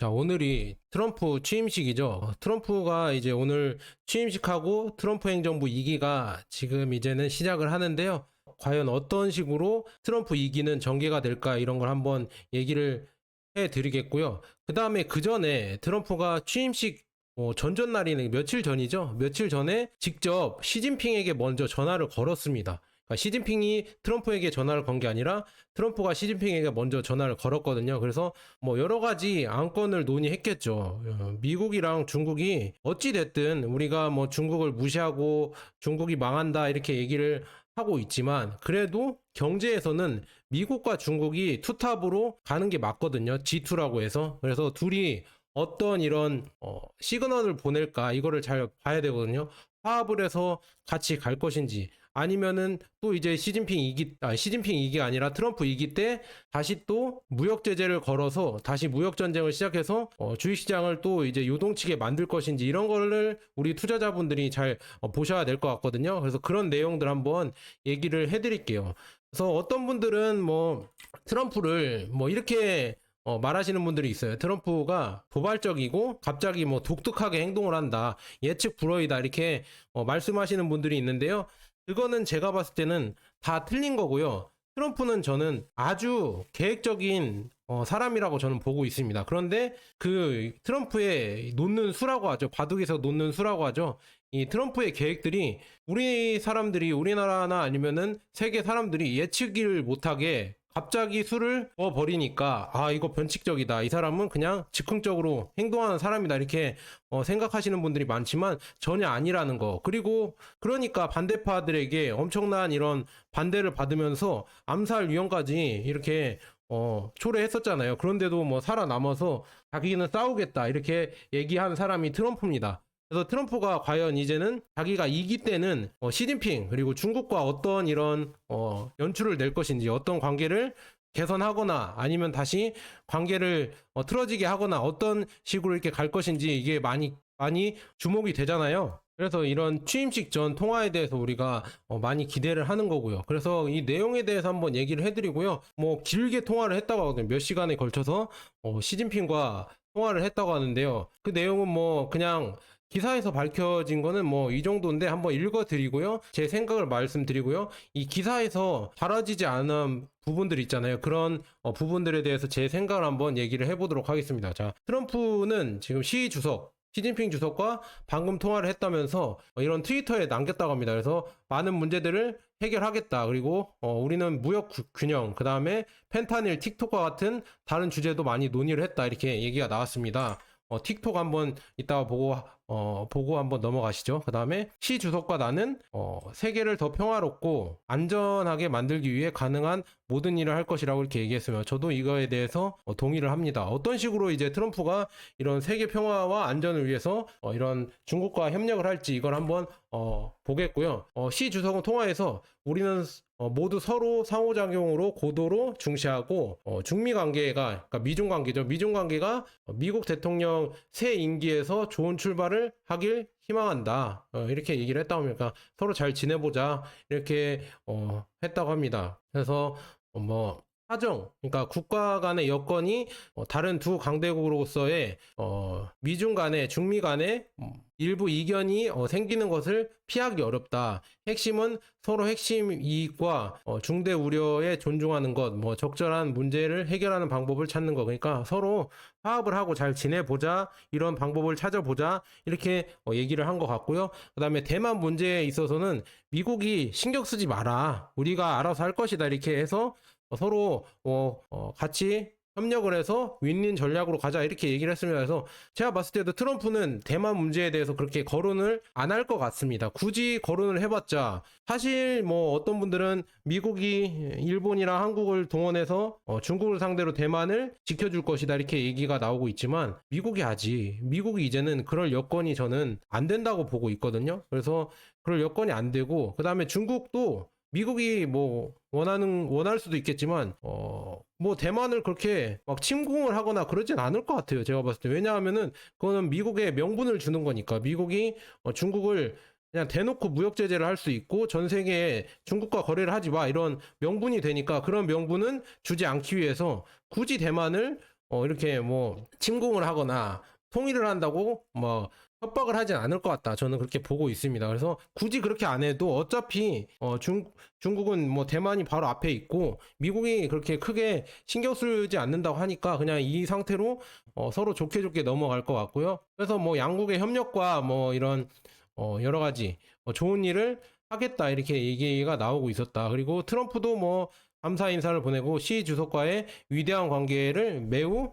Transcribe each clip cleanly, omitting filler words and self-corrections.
자, 오늘이 트럼프 취임식이죠. 트럼프가 이제 오늘 취임식하고 트럼프 행정부 2기가 지금 이제는 시작을 하는데요. 과연 어떤 식으로 트럼프 2기는 전개가 될까 이런 걸 한번 얘기를 해 드리겠고요. 그 다음에 그 전에 트럼프가 취임식 전전날이는 며칠 전이죠. 며칠 전에 직접 시진핑에게 먼저 전화를 걸었습니다. 그러니까 시진핑이 트럼프에게 전화를 건 게 아니라 트럼프가 시진핑에게 먼저 전화를 걸었거든요. 그래서 뭐 여러 가지 안건을 논의했겠죠. 미국이랑 중국이 어찌 됐든 우리가 뭐 중국을 무시하고 중국이 망한다 이렇게 얘기를 하고 있지만 그래도 경제에서는 미국과 중국이 투탑으로 가는 게 맞거든요. G2라고 해서. 그래서 둘이 어떤 이런 시그널을 보낼까 이거를 잘 봐야 되거든요. 화합을 해서 같이 갈 것인지 아니면은 또 이제 시진핑 2기 아니라 트럼프 2기 때 다시 또 무역 제재를 걸어서 다시 무역 전쟁을 시작해서 주식시장을 또 이제 요동치게 만들 것인지 이런 거를 우리 투자자분들이 잘 보셔야 될 것 같거든요. 그래서 그런 내용들 한번 얘기를 해드릴게요. 그래서 어떤 분들은 뭐 트럼프를 뭐 이렇게 말하시는 분들이 있어요. 트럼프가 도발적이고 갑자기 뭐 독특하게 행동을 한다. 예측 불허이다. 이렇게 말씀하시는 분들이 있는데요. 그거는 제가 봤을 때는 다 틀린 거고요. 트럼프는 저는 아주 계획적인 사람이라고 저는 보고 있습니다. 그런데 그 트럼프의 놓는 수라고 하죠. 바둑에서 놓는 수라고 하죠. 이 트럼프의 계획들이 우리 사람들이 우리나라나 아니면은 세계 사람들이 예측을 못하게 갑자기 수를 버리니까 아 이거 변칙적이다 이 사람은 그냥 즉흥적으로 행동하는 사람이다 이렇게 생각하시는 분들이 많지만 전혀 아니라는 거. 그리고 그러니까 반대파들에게 엄청난 이런 반대를 받으면서 암살 위험까지 이렇게 초래했었잖아요. 그런데도 뭐 살아남아서 자기는 싸우겠다 이렇게 얘기한 사람이 트럼프입니다. 그래서 트럼프가 과연 이제는 자기가 2기 때는 시진핑 그리고 중국과 어떤 이런 연출을 낼 것인지 어떤 관계를 개선하거나 아니면 다시 관계를 틀어지게 하거나 어떤 식으로 이렇게 갈 것인지 이게 많이 주목이 되잖아요. 그래서 이런 취임식 전 통화에 대해서 우리가 많이 기대를 하는 거고요. 그래서 이 내용에 대해서 한번 얘기를 해드리고요. 뭐 길게 통화를 했다고 하거든요. 몇 시간에 걸쳐서 시진핑과 통화를 했다고 하는데요. 그 내용은 뭐 그냥 기사에서 밝혀진 거는 뭐 이 정도인데 한번 읽어드리고요. 제 생각을 말씀드리고요. 이 기사에서 다뤄지지 않은 부분들 있잖아요. 그런 부분들에 대해서 제 생각을 한번 얘기를 해보도록 하겠습니다. 자, 트럼프는 지금 시진핑 주석과 방금 통화를 했다면서 이런 트위터에 남겼다고 합니다. 그래서 많은 문제들을 해결하겠다. 그리고 우리는 무역 균형, 그 다음에 펜타닐, 틱톡과 같은 다른 주제도 많이 논의를 했다. 이렇게 얘기가 나왔습니다. 틱톡 한번 이따가 보고 한번 넘어가시죠. 그 다음에 시 주석과 나는 세계를 더 평화롭고 안전하게 만들기 위해 가능한 모든 일을 할 것이라고 이렇게 얘기했으면 저도 이거에 대해서 동의를 합니다. 어떤 식으로 이제 트럼프가 이런 세계 평화와 안전을 위해서 이런 중국과 협력을 할지 이걸 한번 보겠고요. 시 주석은 통화에서 우리는 모두 서로 상호작용으로 고도로 중시하고 중미 관계가 그러니까 미중 관계죠. 미중 관계가 미국 대통령 새 임기에서 좋은 출발을 하길 희망한다. 이렇게 얘기를 했다고 하니까 서로 잘 지내보자 이렇게 했다고 합니다. 그래서 뭐 사정, 그러니까 국가 간의 여건이 다른 두 강대국으로서의 미중 간의 중미 간의 일부 이견이 생기는 것을 피하기 어렵다. 핵심은 서로 핵심 이익과 중대 우려에 존중하는 것, 뭐 적절한 문제를 해결하는 방법을 찾는 것. 그러니까 서로 화합을 하고 잘 지내보자, 이런 방법을 찾아보자 이렇게 얘기를 한 것 같고요. 그다음에 대만 문제에 있어서는 미국이 신경 쓰지 마라. 우리가 알아서 할 것이다 이렇게 해서 서로 같이 협력을 해서 윈윈 전략으로 가자 이렇게 얘기를 했습니다. 그래서 제가 봤을 때도 트럼프는 대만 문제에 대해서 그렇게 거론을 안 할 것 같습니다. 굳이 거론을 해봤자 사실 뭐 어떤 분들은 미국이 일본이랑 한국을 동원해서 중국을 상대로 대만을 지켜줄 것이다 이렇게 얘기가 나오고 있지만 미국이 이제는 그럴 여건이 저는 안 된다고 보고 있거든요. 그래서 그럴 여건이 안 되고 그 다음에 중국도 미국이 뭐 원할 수도 있겠지만 뭐 대만을 그렇게 막 침공을 하거나 그러진 않을 것 같아요. 제가 봤을 때. 왜냐하면은 그거는 미국에 명분을 주는 거니까. 미국이 중국을 그냥 대놓고 무역 제재를 할 수 있고 전 세계에 중국과 거래를 하지 마 이런 명분이 되니까 그런 명분은 주지 않기 위해서 굳이 대만을 이렇게 뭐 침공을 하거나 통일을 한다고 뭐 협박을 하진 않을 것 같다. 저는 그렇게 보고 있습니다. 그래서 굳이 그렇게 안 해도 어차피 중국은 뭐 대만이 바로 앞에 있고 미국이 그렇게 크게 신경 쓰지 않는다고 하니까 그냥 이 상태로 서로 좋게 좋게 넘어갈 것 같고요. 그래서 뭐 양국의 협력과 뭐 이런 여러 가지 좋은 일을 하겠다 이렇게 얘기가 나오고 있었다. 그리고 트럼프도 뭐 감사 인사를 보내고 시 주석과의 위대한 관계를 매우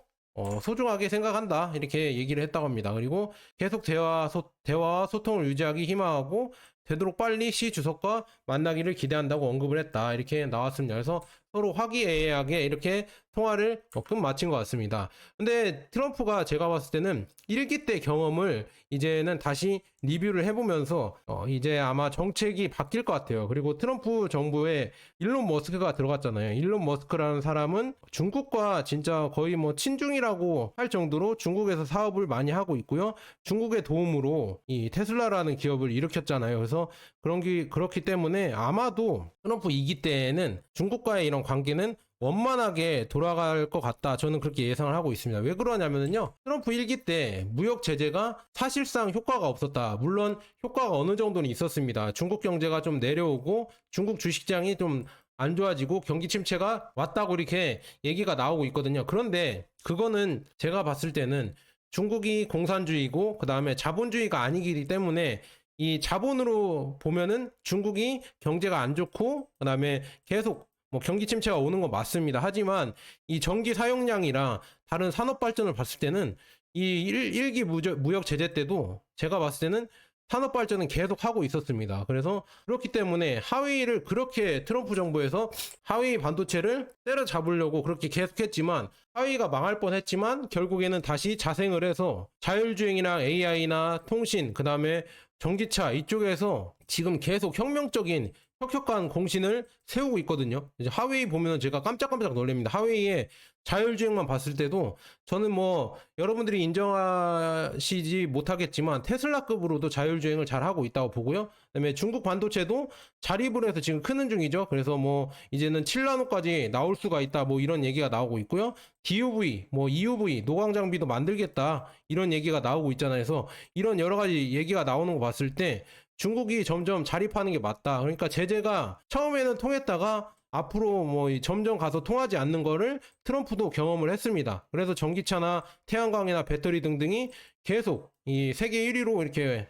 소중하게 생각한다 이렇게 얘기를 했다고 합니다. 그리고 계속 대화와 소통을 유지하기 희망하고 되도록 빨리 시 주석과 만나기를 기대한다고 언급을 했다 이렇게 나왔습니다. 그래서 서로 화기애애하게 이렇게 통화를 끝마친 것 같습니다. 근데 트럼프가 제가 봤을 때는 1기 때 경험을 이제는 다시 리뷰를 해보면서 이제 아마 정책이 바뀔 것 같아요. 그리고 트럼프 정부에 일론 머스크가 들어갔잖아요. 일론 머스크라는 사람은 중국과 진짜 거의 뭐 친중이라고 할 정도로 중국에서 사업을 많이 하고 있고요. 중국의 도움으로 이 테슬라라는 기업을 일으켰잖아요. 그래서 그렇기 때문에 아마도 트럼프 2기 때에는 중국과의 이런 관계는 원만하게 돌아갈 것 같다. 저는 그렇게 예상을 하고 있습니다. 왜 그러냐면요. 트럼프 1기 때 무역 제재가 사실상 효과가 없었다. 물론 효과가 어느 정도는 있었습니다. 중국 경제가 좀 내려오고 중국 주식시장이 좀 안 좋아지고 경기 침체가 왔다고 이렇게 얘기가 나오고 있거든요. 그런데 그거는 제가 봤을 때는 중국이 공산주의고 그 다음에 자본주의가 아니기 때문에 이 자본으로 보면은 중국이 경제가 안 좋고 그 다음에 계속 뭐 경기 침체가 오는 건 맞습니다. 하지만 이 전기 사용량이랑 다른 산업 발전을 봤을 때는 이 1기 무역 제재 때도 제가 봤을 때는 산업 발전은 계속 하고 있었습니다. 그래서 그렇기 때문에 하웨이를 그렇게 트럼프 정부에서 하웨이 반도체를 때려잡으려고 그렇게 계속했지만 하웨이가 망할 뻔했지만 결국에는 다시 자생을 해서 자율주행이나 AI나 통신 그 다음에 전기차 이쪽에서 지금 계속 혁명적인 혁혁한 공신을 세우고 있거든요. 이제 하웨이 보면은 제가 깜짝깜짝 놀랍니다. 하웨이의 자율주행만 봤을 때도 저는 뭐 여러분들이 인정하시지 못하겠지만 테슬라급으로도 자율주행을 잘 하고 있다고 보고요. 그다음에 중국 반도체도 자립을 해서 지금 크는 중이죠. 그래서 뭐 이제는 7나노까지 나올 수가 있다 뭐 이런 얘기가 나오고 있고요. DUV, 뭐 EUV 노광 장비도 만들겠다 이런 얘기가 나오고 있잖아요. 그래서 이런 여러 가지 얘기가 나오는 거 봤을 때 중국이 점점 자립하는 게 맞다. 그러니까 제재가 처음에는 통했다가 앞으로 뭐 점점 가서 통하지 않는 거를 트럼프도 경험을 했습니다. 그래서 전기차나 태양광이나 배터리 등등이 계속 이 세계 1위로 이렇게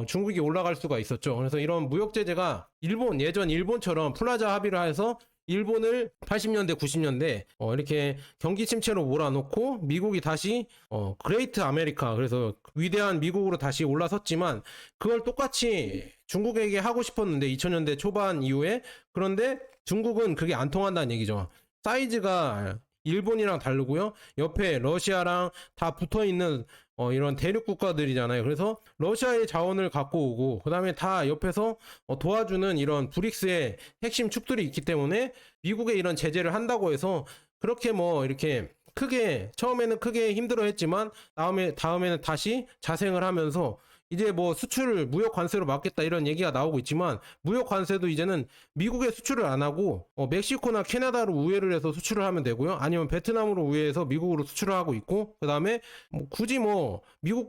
중국이 올라갈 수가 있었죠. 그래서 이런 무역 제재가 예전 일본처럼 플라자 합의를 해서 일본을 80년대, 90년대 이렇게 경기 침체로 몰아놓고 미국이 다시 그레이트 아메리카 그래서 위대한 미국으로 다시 올라섰지만 그걸 똑같이 중국에게 하고 싶었는데 2000년대 초반 이후에 그런데 중국은 그게 안 통한다는 얘기죠. 사이즈가 일본이랑 다르고요. 옆에 러시아랑 다 붙어있는 이런 대륙 국가들이잖아요. 그래서 러시아의 자원을 갖고 오고 그 다음에 다 옆에서 도와주는 이런 브릭스의 핵심 축들이 있기 때문에 미국의 이런 제재를 한다고 해서 그렇게 뭐 이렇게 처음에는 크게 힘들어했지만 다음에는 다시 자생을 하면서 이제 뭐 수출을 무역 관세로 막겠다 이런 얘기가 나오고 있지만 무역 관세도 이제는 미국에 수출을 안 하고 멕시코나 캐나다로 우회를 해서 수출을 하면 되고요. 아니면 베트남으로 우회해서 미국으로 수출을 하고 있고 그다음에 굳이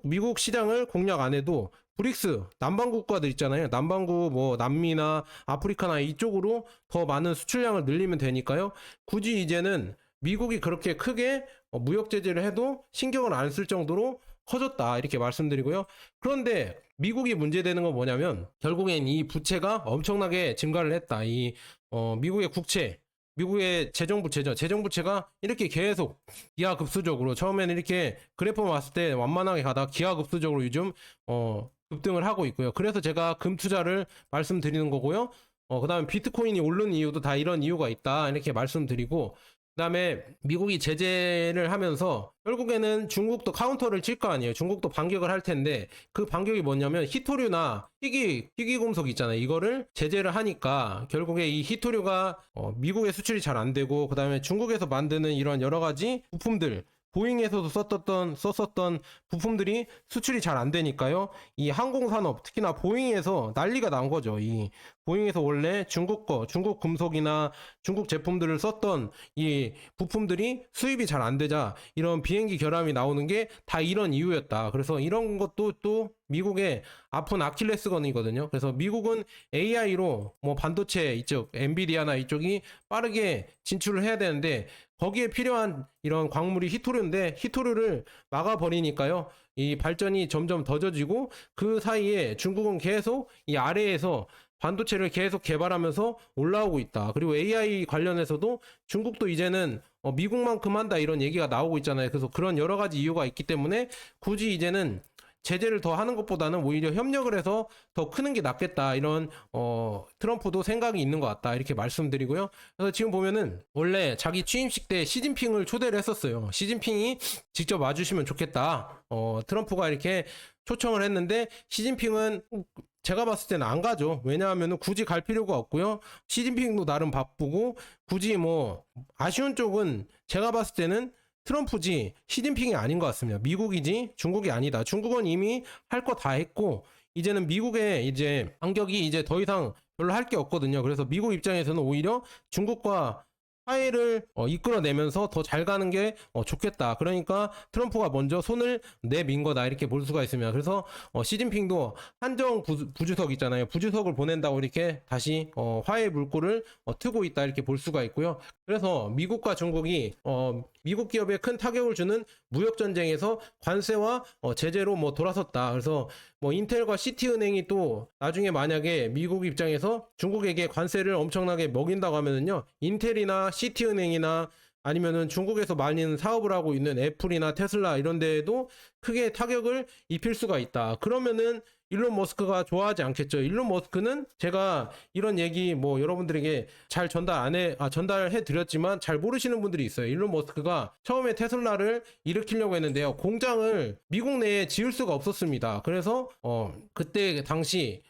미국 시장을 공략 안 해도 브릭스 남방 국가들 있잖아요. 남반구 뭐 남미나 아프리카나 이쪽으로 더 많은 수출량을 늘리면 되니까요. 굳이 이제는 미국이 그렇게 크게 무역 제재를 해도 신경을 안 쓸 정도로 커졌다 이렇게 말씀드리고요. 그런데 미국이 문제되는 건 뭐냐면 결국엔 이 부채가 엄청나게 증가를 했다. 미국의 재정부채가 이렇게 계속 기하급수적으로 처음에는 이렇게 그래프만 봤을 때 완만하게 가다가 기하급수적으로 요즘 급등을 하고 있고요. 그래서 제가 금 투자를 말씀드리는 거고요. 그 다음에 비트코인이 오른 이유도 다 이런 이유가 있다 이렇게 말씀드리고 그 다음에 미국이 제재를 하면서 결국에는 중국도 카운터를 칠 거 아니에요. 중국도 반격을 할 텐데 그 반격이 뭐냐면 히토류나 희귀금속 있잖아요. 이거를 제재를 하니까 결국에 이 히토류가 미국에 수출이 잘 안 되고 그 다음에 중국에서 만드는 이런 여러 가지 부품들 보잉에서도 썼었던 부품들이 수출이 잘 안 되니까요. 이 항공산업, 특히나 보잉에서 난리가 난 거죠. 이 보잉에서 원래 중국 중국 금속이나 중국 제품들을 썼던 이 부품들이 수입이 잘 안 되자 이런 비행기 결함이 나오는 게 다 이런 이유였다. 그래서 이런 것도 또 미국의 아픈 아킬레스건이거든요. 그래서 미국은 AI로 뭐 반도체 이쪽, 엔비디아나 이쪽이 빠르게 진출을 해야 되는데 거기에 필요한 이런 광물이 히토류인데 히토류를 막아버리니까요. 이 발전이 점점 더뎌지고 그 사이에 중국은 계속 이 아래에서 반도체를 계속 개발하면서 올라오고 있다. 그리고 AI 관련해서도 중국도 이제는 미국만큼 한다 이런 얘기가 나오고 있잖아요. 그래서 그런 여러 가지 이유가 있기 때문에 굳이 이제는 제재를 더 하는 것보다는 오히려 협력을 해서 더 크는 게 낫겠다 이런 트럼프도 생각이 있는 것 같다 이렇게 말씀드리고요. 그래서 지금 보면은 원래 자기 취임식 때 시진핑을 초대를 했었어요. 시진핑이 직접 와주시면 좋겠다. 트럼프가 이렇게 초청을 했는데 시진핑은 제가 봤을 때는 안 가죠. 왜냐하면 굳이 갈 필요가 없고요. 시진핑도 나름 바쁘고 굳이 뭐 아쉬운 쪽은 제가 봤을 때는 트럼프지 시진핑이 아닌 것 같습니다. 미국이지 중국이 아니다. 중국은 이미 할 거 다 했고 이제는 미국의 이제 반격이 이제 더 이상 별로 할 게 없거든요. 그래서 미국 입장에서는 오히려 중국과 화해를 이끌어내면서 더 잘 가는 게 좋겠다. 그러니까 트럼프가 먼저 손을 내민 거다 이렇게 볼 수가 있습니다. 그래서 시진핑도 한정 부주석 있잖아요. 부주석을 보낸다고 이렇게 다시 화해 물꼬를 트고 있다 이렇게 볼 수가 있고요. 그래서 미국과 중국이 미국 기업에 큰 타격을 주는 무역 전쟁에서 관세와 제재로 뭐 돌아섰다. 그래서 뭐 인텔과 시티은행이 또 나중에 만약에 미국 입장에서 중국에게 관세를 엄청나게 먹인다고 하면은요, 인텔이나 시티은행이나 아니면은 중국에서 많이 사업을 하고 있는 애플이나 테슬라 이런 데에도 크게 타격을 입힐 수가 있다. 그러면은 일론 머스크가 좋아하지 않겠죠. 일론 머스크는 제가 이런 얘기 뭐 여러분들에게 잘 전달해 드렸지만 잘 모르시는 분들이 있어요. 일론 머스크가 처음에 테슬라를 일으키려고 했는데요. 공장을 미국 내에 지을 수가 없었습니다. 그래서 그때 당시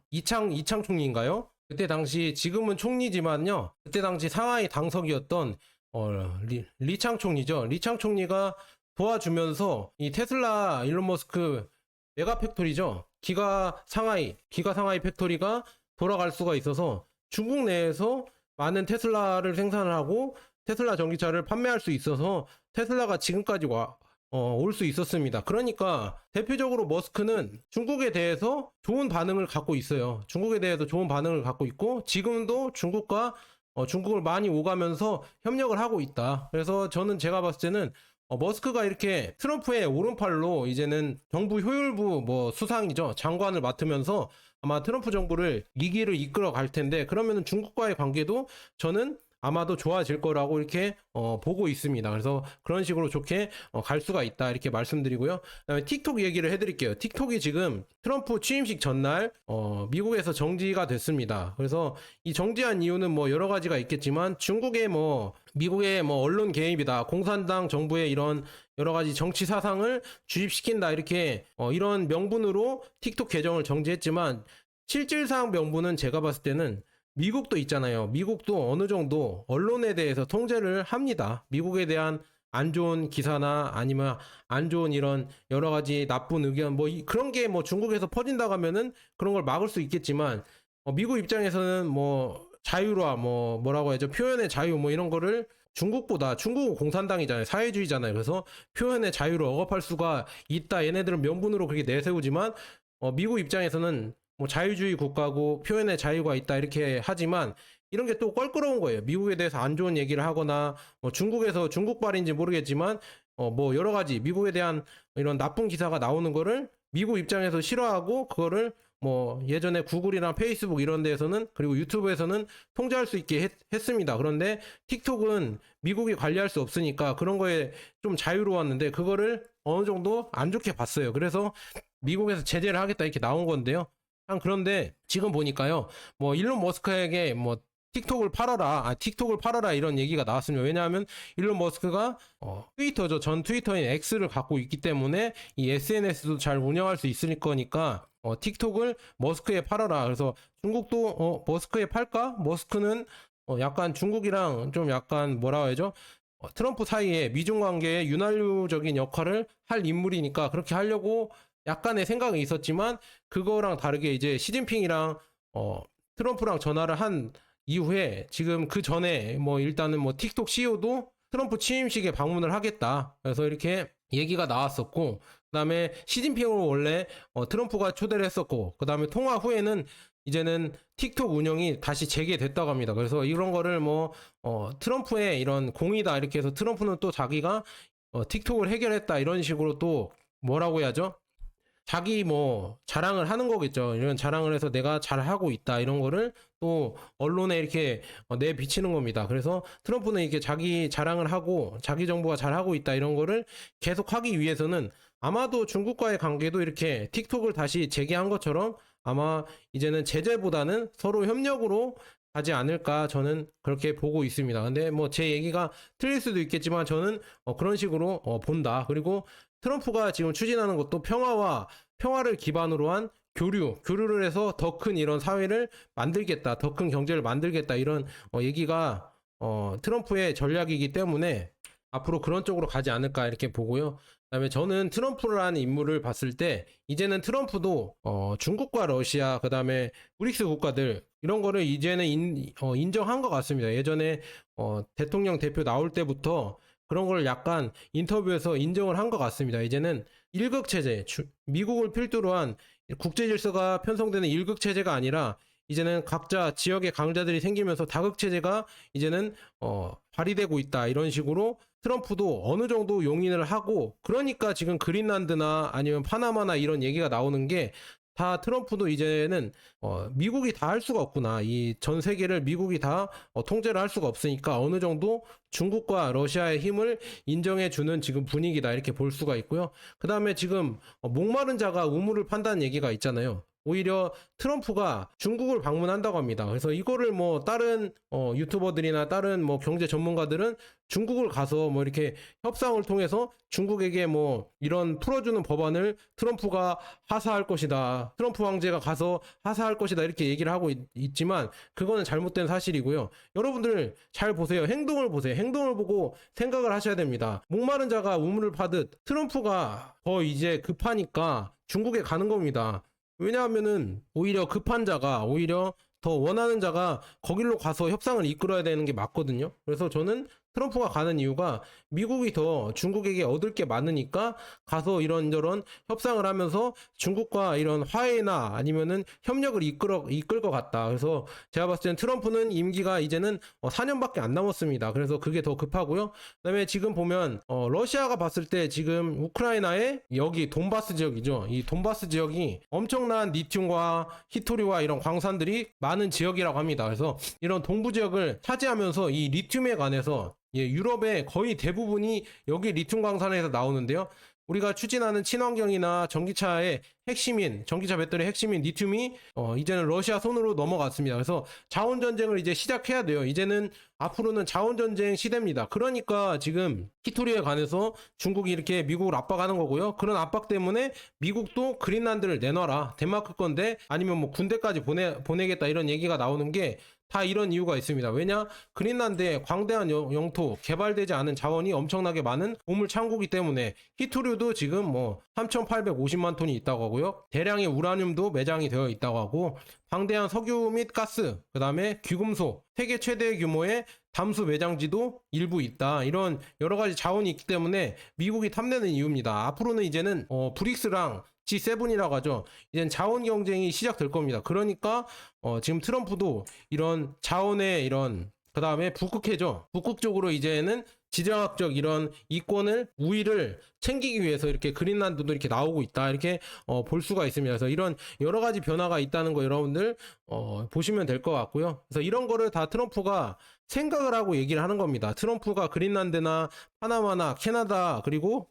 이창 총리인가요? 그때 당시 지금은 총리지만요. 그때 당시 상하이 당석이었던 리창 총리죠. 리창 총리가 도와주면서 이 테슬라 일론 머스크 메가 팩토리죠. 기가 상하이 팩토리가 돌아갈 수가 있어서 중국 내에서 많은 테슬라를 생산을 하고 테슬라 전기차를 판매할 수 있어서 테슬라가 지금까지 올 수 있었습니다. 그러니까 대표적으로 머스크는 중국에 대해서 좋은 반응을 갖고 있어요. 중국에 대해서 좋은 반응을 갖고 있고 지금도 중국을 많이 오가면서 협력을 하고 있다. 그래서 제가 봤을 때는 머스크가 이렇게 트럼프의 오른팔로 이제는 정부 효율부 뭐 수상이죠. 장관을 맡으면서 아마 트럼프 정부를 위기를 이끌어 갈 텐데 그러면은 중국과의 관계도 저는 아마도 좋아질 거라고 이렇게 보고 있습니다. 그래서 그런 식으로 좋게 갈 수가 있다 이렇게 말씀드리고요. 그다음에 틱톡 얘기를 해드릴게요. 틱톡이 지금 트럼프 취임식 전날 미국에서 정지가 됐습니다. 그래서 이 정지한 이유는 뭐 여러 가지가 있겠지만 미국의 뭐 언론 개입이다, 공산당 정부의 이런 여러 가지 정치 사상을 주입시킨다 이렇게 이런 명분으로 틱톡 계정을 정지했지만 실질상 명분은 제가 봤을 때는 미국도 있잖아요. 미국도 어느 정도 언론에 대해서 통제를 합니다. 미국에 대한 안 좋은 기사나 아니면 안 좋은 이런 여러 가지 나쁜 의견 그런 게 뭐 중국에서 퍼진다고 하면은 그런 걸 막을 수 있겠지만 미국 입장에서는 뭐 자유와 뭐라고 하죠? 표현의 자유 뭐 이런 거를 중국은 공산당이잖아요. 사회주의잖아요. 그래서 표현의 자유를 억압할 수가 있다. 얘네들은 명분으로 그렇게 내세우지만 미국 입장에서는 뭐 자유주의 국가고 표현의 자유가 있다 이렇게 하지만 이런 게 또 껄끄러운 거예요. 미국에 대해서 안 좋은 얘기를 하거나 뭐 중국에서 중국발인지 모르겠지만 뭐 여러 가지 미국에 대한 이런 나쁜 기사가 나오는 거를 미국 입장에서 싫어하고 그거를 뭐 예전에 구글이나 페이스북 이런 데에서는 그리고 유튜브에서는 통제할 수 있게 했습니다. 그런데 틱톡은 미국이 관리할 수 없으니까 그런 거에 좀 자유로웠는데 그거를 어느 정도 안 좋게 봤어요. 그래서 미국에서 제재를 하겠다 이렇게 나온 건데요. 그런데 지금 보니까요, 뭐 일론 머스크에게 뭐 틱톡을 팔아라 이런 얘기가 나왔습니다. 왜냐하면 일론 머스크가 트위터죠. 전 트위터인 X를 갖고 있기 때문에 이 SNS도 잘 운영할 수 있을 거니까 틱톡을 머스크에 팔아라. 그래서 중국도 머스크에 팔까? 머스크는 약간 중국이랑 좀 약간 뭐라고 해야죠? 트럼프 사이에 미중 관계에 윤활유적인 역할을 할 인물이니까 그렇게 하려고 약간의 생각이 있었지만 그거랑 다르게 이제 시진핑이랑 트럼프랑 전화를 한 이후에 지금 그 전에 뭐 일단은 뭐 틱톡 CEO도 트럼프 취임식에 방문을 하겠다. 그래서 이렇게 얘기가 나왔었고, 그다음에 시진핑을 원래 트럼프가 초대를 했었고, 그다음에 통화 후에는 이제는 틱톡 운영이 다시 재개됐다고 합니다. 그래서 이런 거를 뭐 트럼프의 이런 공이다 이렇게 해서 트럼프는 또 자기가 틱톡을 해결했다 이런 식으로 또 뭐라고 해야죠? 자기 뭐 자랑을 하는 거겠죠. 이런 자랑을 해서 내가 잘하고 있다 이런 거를 또 언론에 이렇게 내비치는 겁니다. 그래서 트럼프는 이렇게 자기 자랑을 하고 자기 정부가 잘하고 있다 이런 거를 계속 하기 위해서는 아마도 중국과의 관계도 이렇게 틱톡을 다시 재개한 것처럼 아마 이제는 제재보다는 서로 협력으로 하지 않을까 저는 그렇게 보고 있습니다. 근데 뭐 제 얘기가 틀릴 수도 있겠지만 저는 그런 식으로 본다. 그리고 트럼프가 지금 추진하는 것도 평화를 기반으로 한 교류를 해서 더 큰 이런 사회를 만들겠다, 더 큰 경제를 만들겠다 이런 얘기가 트럼프의 전략이기 때문에 앞으로 그런 쪽으로 가지 않을까 이렇게 보고요. 그다음에 저는 트럼프라는 인물을 봤을 때 이제는 트럼프도 중국과 러시아 그다음에 브릭스 국가들 이런 거를 이제는 인정한 것 같습니다. 예전에 대통령 대표 나올 때부터 그런 걸 약간 인터뷰에서 인정을 한 것 같습니다. 이제는 일극 체제, 미국을 필두로 한 국제 질서가 편성되는 일극 체제가 아니라 이제는 각자 지역의 강자들이 생기면서 다극 체제가 이제는 발휘되고 있다 이런 식으로 트럼프도 어느 정도 용인을 하고 그러니까 지금 그린란드나 아니면 파나마나 이런 얘기가 나오는 게 다 트럼프도 이제는 미국이 다 할 수가 없구나. 이 전 세계를 미국이 다 통제를 할 수가 없으니까 어느 정도 중국과 러시아의 힘을 인정해주는 지금 분위기다 이렇게 볼 수가 있고요. 그 다음에 지금 목마른 자가 우물을 판다는 얘기가 있잖아요. 오히려 트럼프가 중국을 방문한다고 합니다. 그래서 이거를 뭐 다른 유튜버들이나 다른 뭐 경제 전문가들은 중국을 가서 뭐 이렇게 협상을 통해서 중국에게 뭐 이런 풀어주는 법안을 트럼프가 하사할 것이다. 트럼프 황제가 가서 하사할 것이다. 이렇게 얘기를 하고 있지만 그거는 잘못된 사실이고요. 여러분들 잘 보세요. 행동을 보세요. 행동을 보고 생각을 하셔야 됩니다. 목마른 자가 우물을 파듯 트럼프가 더 이제 급하니까 중국에 가는 겁니다. 왜냐하면은 오히려 급한 자가 오히려 더 원하는 자가 거길로 가서 협상을 이끌어야 되는 게 맞거든요. 그래서 저는 트럼프가 가는 이유가 미국이 더 중국에게 얻을 게 많으니까 가서 이런저런 협상을 하면서 중국과 이런 화해나 아니면은 협력을 이끌 것 같다. 그래서 제가 봤을 때는 트럼프는 임기가 이제는 4년밖에 안 남았습니다. 그래서 그게 더 급하고요. 그다음에 지금 보면 러시아가 봤을 때 지금 우크라이나의 여기 돈바스 지역이죠. 이 돈바스 지역이 엄청난 리튬과 히토리와 이런 광산들이 많은 지역이라고 합니다. 그래서 이런 동부 지역을 차지하면서 이 리튬에 관해서 유럽의 거의 대부분이 여기 리튬 광산에서 나오는데요. 우리가 추진하는 친환경이나 전기차의 핵심인 전기차 배터리 핵심인 리튬이 이제는 러시아 손으로 넘어갔습니다. 그래서 자원 전쟁을 이제 시작해야 돼요. 이제는 앞으로는 자원 전쟁 시대입니다. 그러니까 지금 히토리에 관해서 중국이 이렇게 미국을 압박하는 거고요. 그런 압박 때문에 미국도 그린란드를 내놔라. 덴마크 건데 아니면 뭐 군대까지 보내겠다 이런 얘기가 나오는 게 다 이런 이유가 있습니다. 왜냐? 그린란드의 광대한 영토, 개발되지 않은 자원이 엄청나게 많은 보물 창고이기 때문에 히토류도 지금 뭐 3,850만 톤이 있다고 하고요. 대량의 우라늄도 매장이 되어 있다고 하고 방대한 석유 및 가스, 그 다음에 귀금속, 세계 최대 규모의 담수 매장지도 일부 있다. 이런 여러 가지 자원이 있기 때문에 미국이 탐내는 이유입니다. 앞으로는 이제는 브릭스랑 G7이라고 하죠. 이젠 자원 경쟁이 시작될 겁니다. 그러니까 지금 트럼프도 이런 자원의 이런 그 다음에 북극해죠. 북극 쪽으로 이제는 지정학적 이런 이권을 우위를 챙기기 위해서 이렇게 그린란드도 이렇게 나오고 있다 이렇게 볼 수가 있습니다. 그래서 이런 여러 가지 변화가 있다는 거 여러분들 보시면 될 것 같고요. 그래서 이런 거를 다 트럼프가 생각을 하고 얘기를 하는 겁니다. 트럼프가 그린란드나 파나마나 캐나다 그리고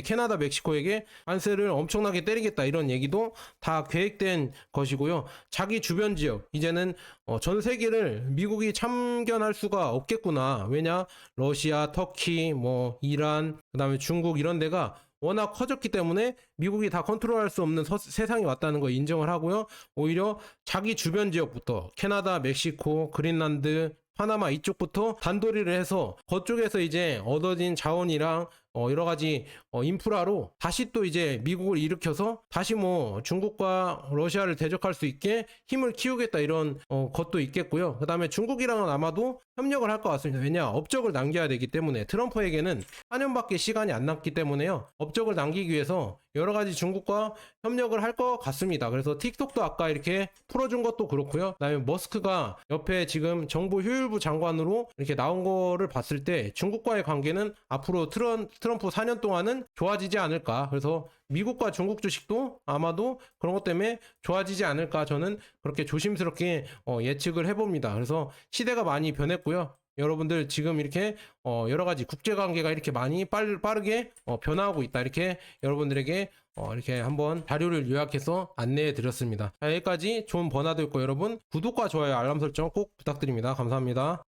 캐나다 멕시코에게 관세를 엄청나게 때리겠다 이런 얘기도 다 계획된 것이고요. 자기 주변 지역 이제는 전 세계를 미국이 참견할 수가 없겠구나. 왜냐? 러시아, 터키, 뭐 이란, 그다음에 중국 이런 데가 워낙 커졌기 때문에 미국이 다 컨트롤할 수 없는 세상이 왔다는 거 인정을 하고요. 오히려 자기 주변 지역부터 캐나다, 멕시코, 그린란드, 파나마 이쪽부터 단도리를 해서 그쪽에서 이제 얻어진 자원이랑 여러 가지 인프라로 다시 또 이제 미국을 일으켜서 다시 뭐 중국과 러시아를 대적할 수 있게 힘을 키우겠다 이런 것도 있겠고요. 그 다음에 중국이랑은 아마도 협력을 할 것 같습니다. 왜냐, 업적을 남겨야 되기 때문에. 트럼프에게는 4년밖에 시간이 안 남기 때문에요. 업적을 남기기 위해서 여러 가지 중국과 협력을 할 것 같습니다. 그래서 틱톡도 아까 이렇게 풀어준 것도 그렇고요. 그다음에 머스크가 옆에 지금 정보 효율부 장관으로 이렇게 나온 거를 봤을 때 중국과의 관계는 앞으로 트럼프 4년 동안은 좋아지지 않을까. 그래서 미국과 중국 주식도 아마도 그런 것 때문에 좋아지지 않을까, 저는 그렇게 조심스럽게 예측을 해봅니다. 그래서 시대가 많이 변했고요. 여러분들 지금 이렇게 여러 가지 국제 관계가 이렇게 많이 빠르게 변화하고 있다, 이렇게 여러분들에게 이렇게 한번 자료를 요약해서 안내해 드렸습니다. 자, 여기까지 좋은 번화도 있고, 여러분 구독과 좋아요 알람 설정 꼭 부탁드립니다. 감사합니다.